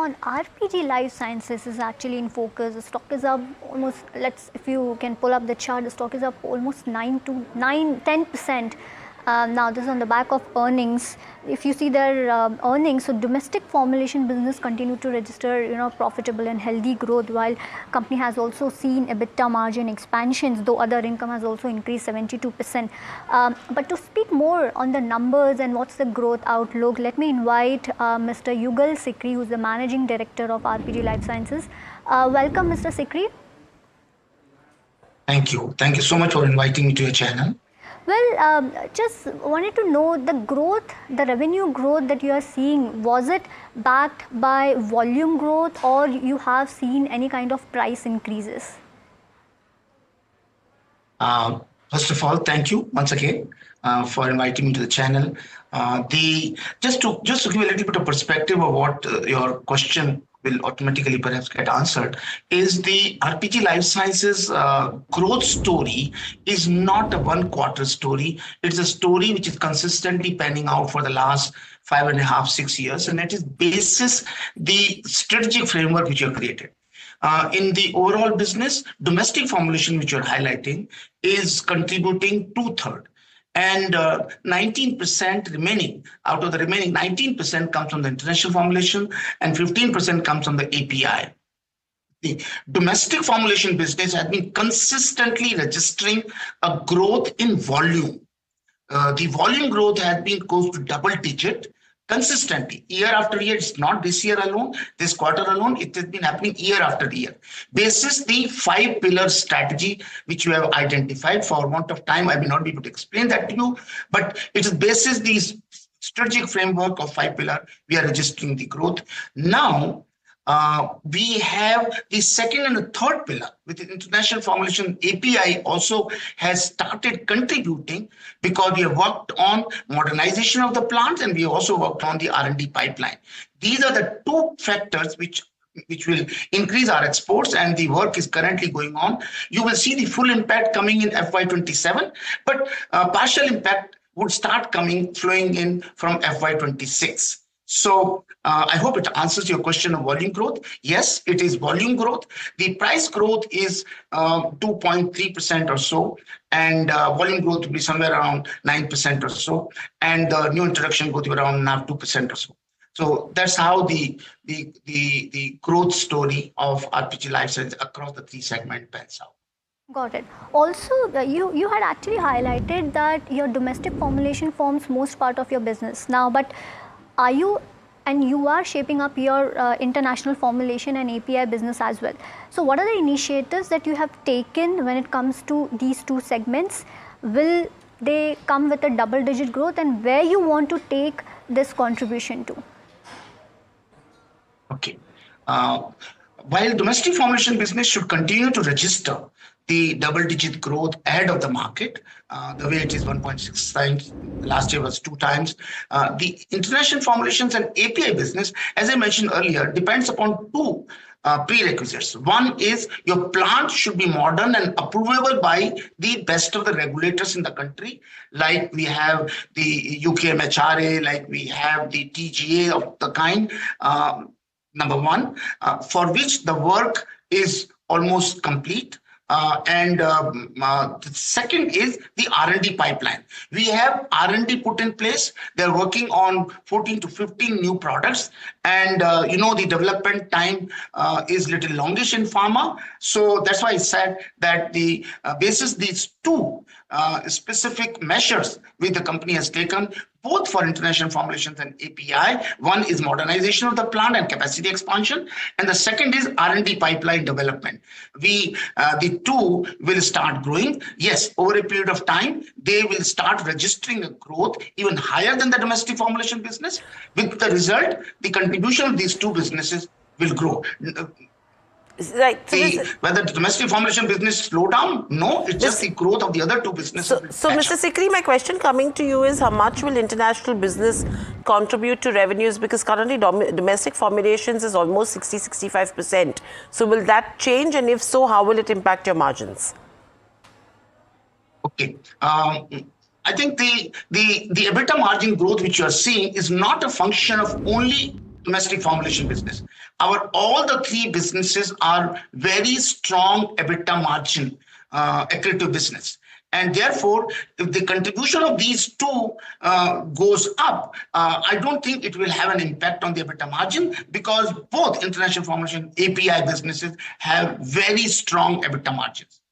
on RPG Life Sciences is actually in focus. The stock is up almost, if you can pull up the chart, the stock is up almost 10%. Now this is on the back of earnings. If you see their earnings, so domestic formulation business continue to register profitable and healthy growth, while company has also seen EBITDA margin expansions, though other income has also increased 72%. But to speak more on the numbers and what's the growth outlook, let me invite Mr. Yugal Sikri, who's the Managing Director of RPG Life Sciences. Welcome, Mr. Sikri. Thank you. Thank you so much for inviting me to your channel. Well, just wanted to know the growth, the revenue growth that you are seeing, was it backed by volume growth or you have seen any kind of price increases? First of all, thank you once again for inviting me to the channel. Just to give you a little bit of perspective of what your question will automatically perhaps get answered, is the RPG Life Sciences growth story is not a one-quarter story. It's a story which is consistently panning out for the last 5.5, 6 years, and it is basis the strategic framework which you have created. In the overall business, domestic formulation, which you're highlighting, is contributing 2/3. And 19% remaining, out of the remaining 19% comes from the international formulation and 15% comes from the API. The domestic formulation business has been consistently registering a growth in volume. The volume growth has been close to double digit consistently, year after year. It's not this year alone, this quarter alone, it has been happening year after year. Basis the 5-pillar strategy which you have identified. For want of time, I will not be able to explain that to you, but it is basis the strategic framework of 5-pillar, we are registering the growth. Now, we have the second and the third pillar with the international formulation. API also has started contributing because we have worked on modernization of the plants and we also worked on the R&D pipeline. These are the two factors which will increase our exports, and the work is currently going on. You will see the full impact coming in FY27, but partial impact would start flowing in from FY26. So I hope it answers your question of volume growth. Yes, it is volume growth. The price growth is 2.3% or so, and volume growth will be somewhere around 9% or so, and the new introduction growth will be around 2% or so. So that's how the growth story of RPG Life Sciences across the 3 segments pans out. Got it. Also, you had actually highlighted that your domestic formulation forms most part of your business now, but you are shaping up your international formulation and API business as well. So what are the initiatives that you have taken when it comes to these 2 segments? Will they come with a double-digit growth, and where you want to take this contribution to? Okay. While domestic formulation business should continue to register the double-digit growth ahead of the market, the way it is 1.6 times, last year was 2 times. The international formulations and API business, as I mentioned earlier, depends upon 2 prerequisites. One is your plant should be modern and approvable by the best of the regulators in the country, like we have the UK MHRA, like we have the TGA of the kind, number one, for which the work is almost complete. The second is the R&D pipeline. We have R&D put in place. They're working on 14 to 15 new products, and the development time is little longish in pharma. So that's why I said that the basis these 2 specific measures which the company has taken, both for international formulations and API. One is modernization of the plant and capacity expansion, and the second is R&D pipeline development. The 2 will start growing. Yes, over a period of time, they will start registering a growth even higher than the domestic formulation business. With the result, the contribution of these 2 businesses will grow. Right. Whether the domestic formulation business slow down, no, it's just the growth of the other 2 businesses. So Mr. Sikri, my question coming to you is, how much will international business contribute to revenues? Because currently domestic formulations is almost 60-65%. So will that change, and if so, how will it impact your margins? Okay. I think the EBITDA margin growth which you are seeing is not a function of only domestic formulation business. All the three businesses are very strong EBITDA margin accretive business. And therefore, if the contribution of these two goes up, I don't think it will have an impact on the EBITDA margin, because both international formulation API businesses have very strong EBITDA margins.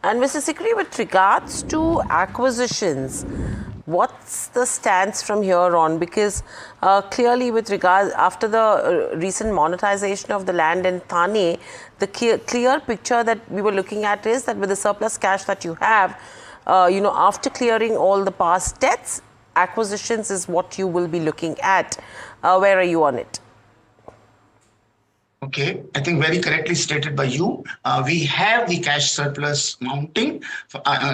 And Mr. Sikri, with regards to acquisitions, what's the stance from here on? Because clearly, with regard after the recent monetization of the land in Thane, the clear picture that we were looking at is that with the surplus cash that you have, after clearing all the past debts, acquisitions is what you will be looking at. Where are you on it? Okay, I think very correctly stated by you. We have the cash surplus mounting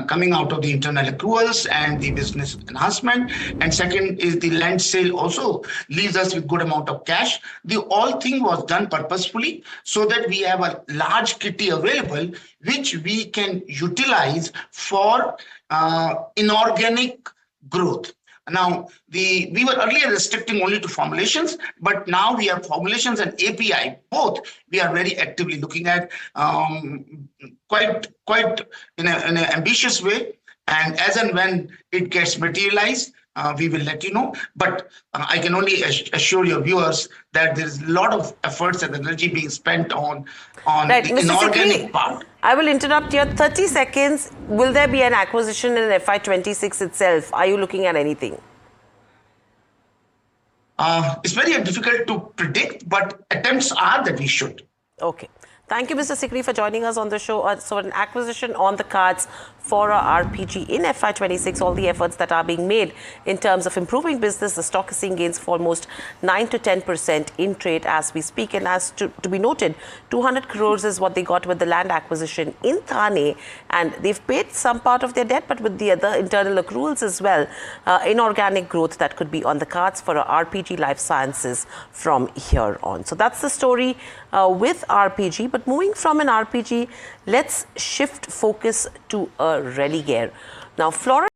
coming out of the internal accruals and the business enhancement. And second is the land sale also leaves us with good amount of cash. The whole thing was done purposefully so that we have a large kitty available, which we can utilize for inorganic growth. Now, we were earlier restricting only to formulations, but now we have formulations and API, both we are very actively looking at quite in an ambitious way. And as and when it gets materialized, we will let you know. But I can only assure your viewers that there is a lot of efforts and energy being spent on right, the Mr. inorganic Sikri, part. I will interrupt here. 30 seconds. Will there be an acquisition in FY26 itself? Are you looking at anything? It's very difficult to predict, but attempts are that we should. Okay. Thank you, Mr. Sikri, for joining us on the show. So an acquisition on the cards for our RPG in FY26, all the efforts that are being made in terms of improving business. The stock is seeing gains for almost 9 to 10% in trade as we speak. And as to be noted, 200 crores is what they got with the land acquisition in Thane. And they've paid some part of their debt, but with the other internal accruals as well, inorganic growth that could be on the cards for our RPG Life Sciences from here on. So that's the story with RPG. But moving from an RPG, let's shift focus to a Religare. Now, Florida